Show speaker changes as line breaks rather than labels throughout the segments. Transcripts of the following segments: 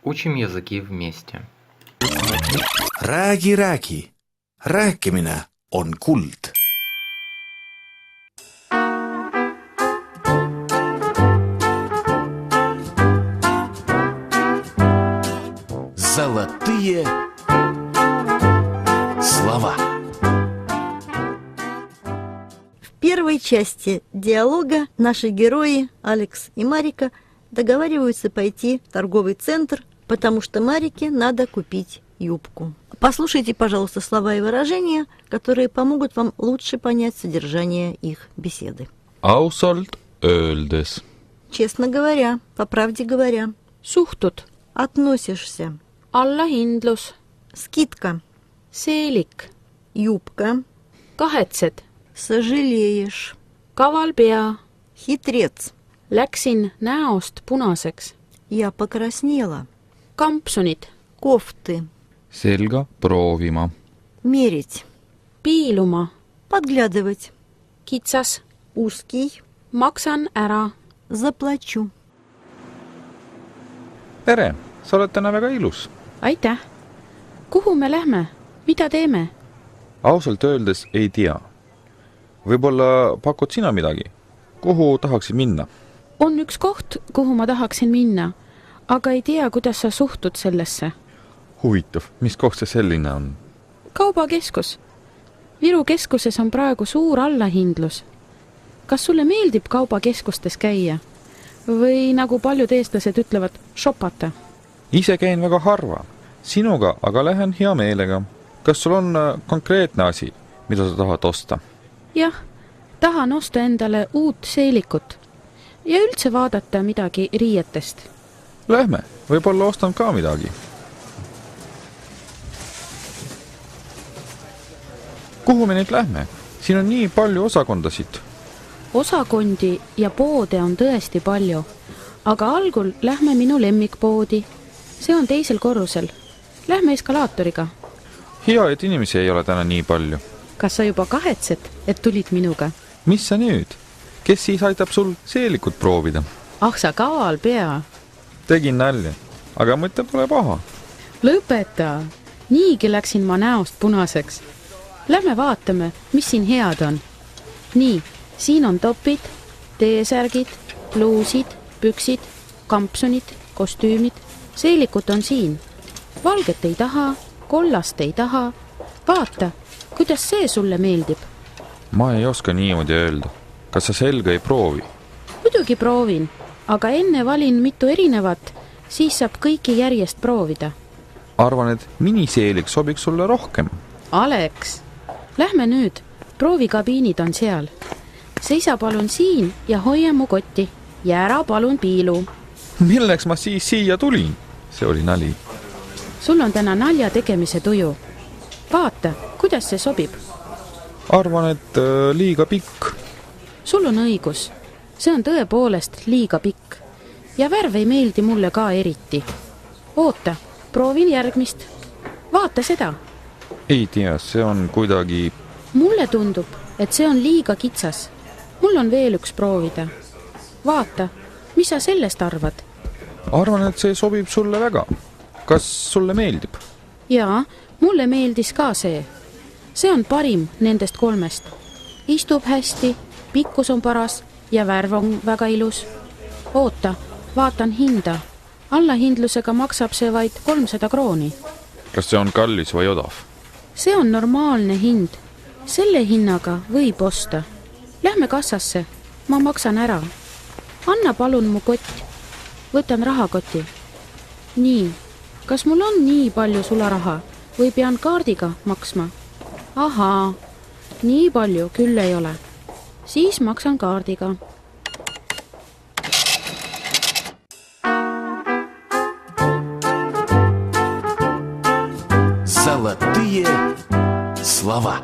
Учим языки вместе.
Räägi. Rääkimine on kuld. Золотые слова.
В первой части диалога наши герои, Алекс и Марика, договариваются пойти в торговый центр, потому что Марике надо купить юбку. Послушайте, пожалуйста, слова и выражения, которые помогут вам лучше понять содержание их беседы.
Ausalt öeldes.
Честно говоря, по правде говоря.
Suhtud.
Относишься.
Allahindlus.
Скидка.
Seelik.
Юбка.
Kahetsed.
Сожалеешь.
Kaval pea.
Хитрец.
Läksin näost punaseks.
Я покраснела.
Kampsunid.
Кофты.
Selga proovima.
Мерить.
Piiluma.
Подглядывать.
Kitsas.
Узкий.
Maksan ära.
Заплачу.
Tere, sa oled täna väga ilus.
Aitäh. Kuhu me lähme? Mida teeme?
Ausalt öeldes ei tea. Võib-olla pakud sina midagi? Kuhu tahaksid minna?
On üks koht, kuhu ma tahaksin minna, aga ei tea, kuidas sa suhtud sellesse.
Huvitav, mis koht see selline on?
Kaubakeskus. Viru keskuses on praegu suur allahindlus. Kas sulle meeldib kaubakeskustes käia? Või nagu paljud eestlased ütlevad, shopata?
Ise käin väga harva. Sinuga aga lähen hea meelega. Kas sul on konkreetne asi, mida sa tahad osta?
Jah, tahan osta endale uut seelikut ja üldse vaadata midagi riietest.
Lähme, võib-olla ostan ka midagi. Kuhu me nüüd lähme? Siin on nii palju osakondasid.
Osakondi ja poode on tõesti palju, aga algul lähme minu lemmikpoodi. See on teisel korrusel. Lähme eskalaatoriga.
Hea, et inimesi ei ole täna nii palju.
Kas sa juba kahetsed, et tulid minuga?
Mis sa nüüd? Kes siis aitab sul seelikut proovida?
Ah, sa kaval pea.
Tegin nalja, aga mõte pole paha.
Lõpeta. Niigi läksin ma näost punaseks. Lähme vaatame, mis siin head on. Nii, siin on topid, teesärgid, pluusid, püksid, kampsunid, kostüümid. Seelikut on siin. Valget ei taha, kollast ei taha. Vaata, kuidas see sulle meeldib?
Ma ei oska niimoodi öelda. Kas sa selga ei proovi?
Muidugi proovin, aga enne valin mitu erinevat, siis saab kõiki järjest proovida.
Arvan, et miniseelik sobiks sulle rohkem.
Alex, lähme nüüd. Proovikabiinid on seal. Seisa palun siin ja hoia mu kotti. Ja ära palun piilu.
Milleks ma siis siia tulin? See oli nali.
Sul on täna nalja tegemise tuju. Vaata, kuidas see sobib.
Arvan, et liiga pikk.
Sul on õigus. See on tõepoolest liiga pikk. Ja värv ei meeldi mulle ka eriti. Oota, proovin järgmist. Vaata seda.
Ei tea, see on kuidagi...
Mulle tundub, et see on liiga kitsas. Mul on veel üks proovida. Vaata, mis sa sellest arvad?
Arvan, et see sobib sulle väga. Kas sulle meeldib?
Jaa, mulle meeldis ka see. See on parim nendest kolmest. Istub hästi, pikkus on paras ja värv on väga ilus. Oota, vaatan hinda. Allahindlusega maksab see vaid 300 krooni.
Kas see on kallis või odav?
See on normaalne hind. Selle hinnaga võib osta. Lähme kassasse. Ma maksan ära. Anna palun mu kott. Võtan rahakoti. Nii, kas mul on nii palju sularaha või pean kaardiga maksma? Ahaa, nii palju küll ei ole. Siis maksan kaardiga.
Золотые слова.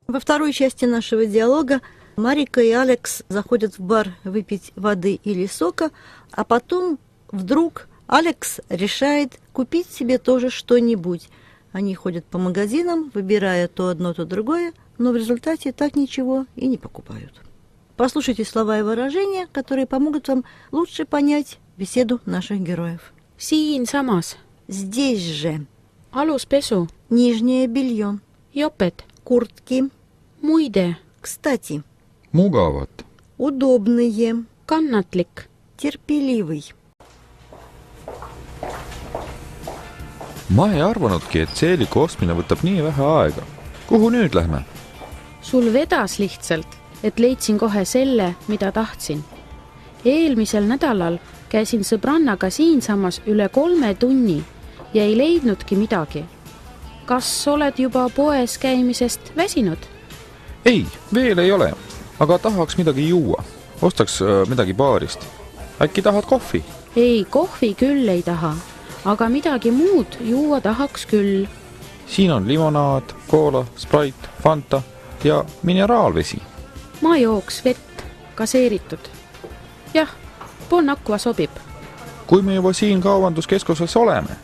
Во второй части нашего диалога Марика и Алекс заходят в бар выпить воды или сока, а потом вдруг Алекс решает купить себе тоже что-нибудь. Они ходят по магазинам, выбирая то одно, то другое, но в результате так ничего и не покупают. Послушайте слова и выражения, которые помогут вам лучше понять беседу наших героев.
siinsamas,
Здесь же
aluspesu,
нижнее белье,
joped,
куртки,
muide,
кстати,
Mugavat.
удобные,
kannatlik.
терпеливый.
Ma ei arvanudki, et seeliku ostmine võtab nii vähe aega. Kuhu nüüd lähme?
Sul vedas lihtsalt, et leidsin kohe selle, mida tahtsin. Eelmisel nädalal käisin sõbrannaga siinsamas üle 3 tunni ja ei leidnudki midagi. Kas oled juba poes käimisest väsinud?
Ei, veel ei ole, aga tahaks midagi juua. Ostaks midagi baarist. Äkki tahad kohvi?
Ei, kohvi küll ei taha, aga midagi muud juua tahaks küll.
Siin on limonaad, koola, Sprite, Fanta ja mineraalvesi.
Ma jooks vett, gaseeritud. Jah, pool nakva sobib.
Kui me juba siin kaubanduskeskuses oleme,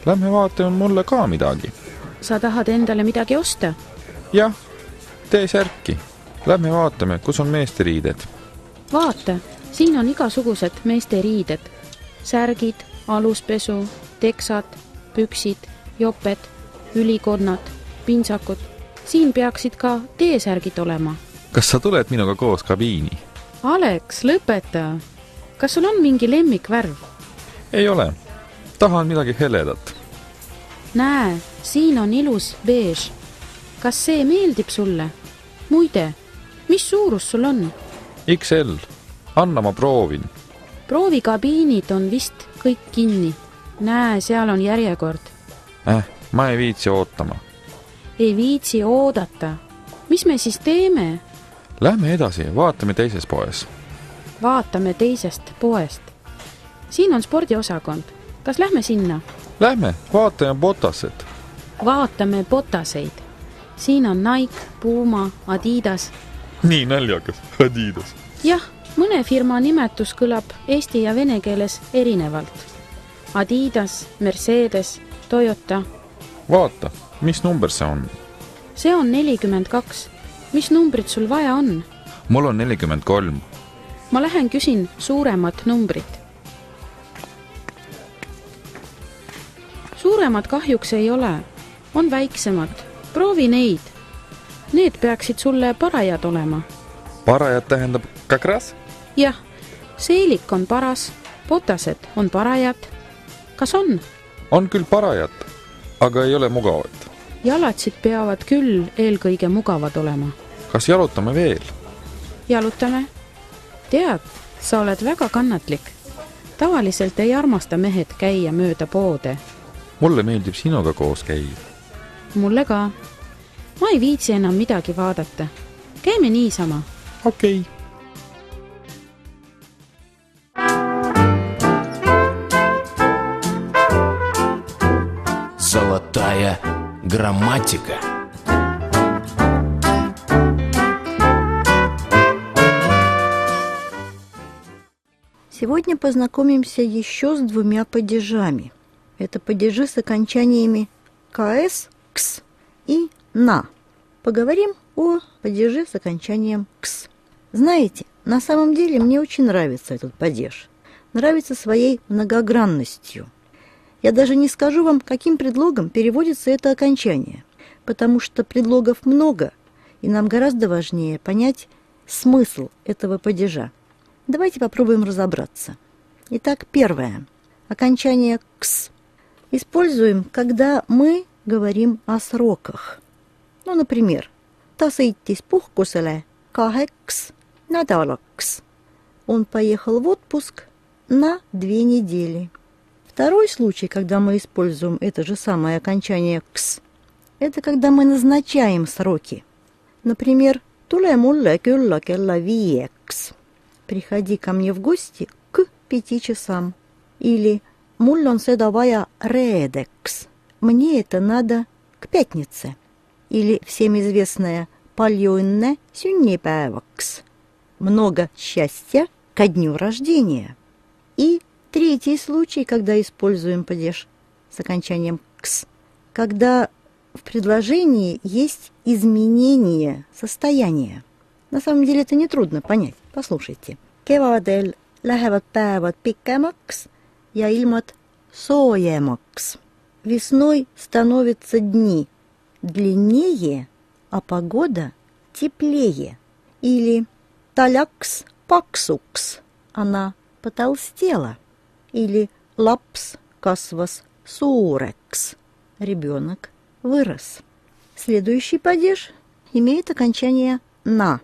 lähme vaatame mulle ka midagi.
Sa tahad endale midagi osta?
Jah, tee särki. Lähme vaatame, kus on meeste riided.
Vaata, siin on igasugused meeste riided. Särgid, aluspesu, teksad, püksid, joped, ülikonnad, pintsakud. Siin peaksid ka teesärgid olema.
Kas sa tuled minuga koos kabiini?
Alex, lõpeta. Kas sul on mingi lemmikvärv?
Ei ole. Tahan midagi heledat.
Näe, siin on ilus beige. Kas see meeldib sulle? Muide, mis suurus sul on?
XL. Anna ma proovin.
Proovikabiinid on vist kõik kinni. Näe, seal on järjekord.
Ma ei viitsi ootama.
Ei viitsi oodata. Mis me siis teeme?
Lähme edasi, vaatame teises poes.
Vaatame teisest poest. Siin on spordiosakond. Kas lähme sinna?
Lähme, vaatame botaset.
Vaatame botaseid. Siin on Nike, Puma, Adidas.
Nii naljakas, Adidas.
Jah, mõne firma nimetus kõlab eesti ja vene keeles erinevalt. Adidas, Mercedes, Toyota.
Vaata, mis number see on?
See on 42. Mis numbrit sul vaja on?
Mul on 43.
Ma lähen küsin suuremat numbrit. Suuremad kahjuks ei ole. On väiksemad. Proovi neid. Need peaksid sulle parajad olema.
Parajad tähendab kakras?
Jah, seelik on paras, botased on parajad. Kas on?
On küll parajad, aga ei ole mugavad.
Jalatsid peavad küll eelkõige mugavad olema.
Kas jalutame veel?
Jalutame. Tead, sa oled väga kannatlik. Tavaliselt ei armasta mehed käia mööda poode.
Mulle meeldib sinuga koos käia.
Mulle ka. Ma ei viitsi enam midagi vaadata. Käime niisama.
Okei.
Золотая грамматика.
Сегодня познакомимся еще с 2 падежами. Это падежи с окончаниями «кс», «кс» и «на». Поговорим о падеже с окончанием «кс». Знаете, на самом деле мне очень нравится этот падеж. Нравится своей многогранностью. Я даже не скажу вам, каким предлогом переводится это окончание, потому что предлогов много, и нам гораздо важнее понять смысл этого падежа. Давайте попробуем разобраться. Итак, первое. Окончание «кс» используем, когда мы говорим о сроках. Ну, например, «Ta sõitis puhkusele 2 nädalaks». Он поехал в отпуск на 2 недели. Второй случай, когда мы используем это же самое окончание «кс», это когда мы назначаем сроки. Например, «Tule mulle külla kella 5». «Приходи ко мне в гости к 5 часам». Или «Mul on seda vaja reedeks». «Мне это надо к пятнице». Или всем известное «Palju õnne sünnipäevaks». «Много счастья ко дню рождения». И третий случай, когда используем падеж с окончанием «кс», когда в предложении есть изменение состояния. На самом деле это нетрудно понять. Послушайте. Kevadel lähevad päevad pikemaks ja ilmad soojemaks. Весной становятся дни длиннее, а погода теплее. Или taljaks paksuks, она потолстела. Или laps kasvas suureks, ребенок вырос. Следующий падеж имеет окончание «на».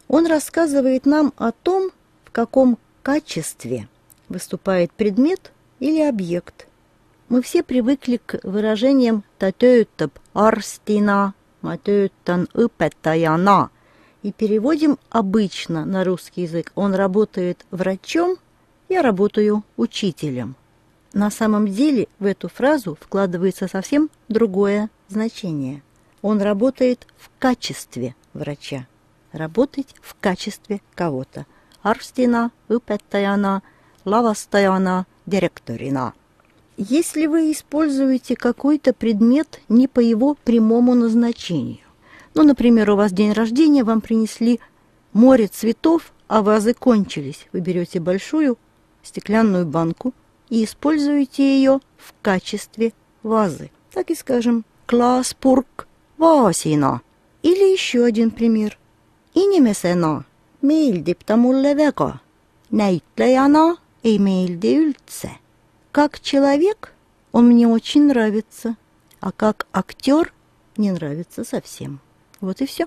Он рассказывает нам о том, в каком качестве выступает предмет или объект. Мы все привыкли к выражениям «ta töötab arstina», «ma töötan õpetajana» и переводим обычно на русский язык. Он работает врачом, я работаю учителем. На самом деле в эту фразу вкладывается совсем другое значение. Он работает в качестве врача. Работать в качестве кого-то. Арстина, õpetajana, lavastajana, директорина. Если вы используете какой-то предмет не по его прямому назначению, ну, например, у вас день рождения, вам принесли море цветов, а вазы кончились, вы берете большую стеклянную банку и используете ее в качестве вазы. Так и скажем «klaaspurk vaasina». Или еще один пример. Inimesena meeldib ta mulle väga, näitlejana ei meeldi üldse. Как человек он мне очень нравится, а как актер не нравится совсем. Вот и все.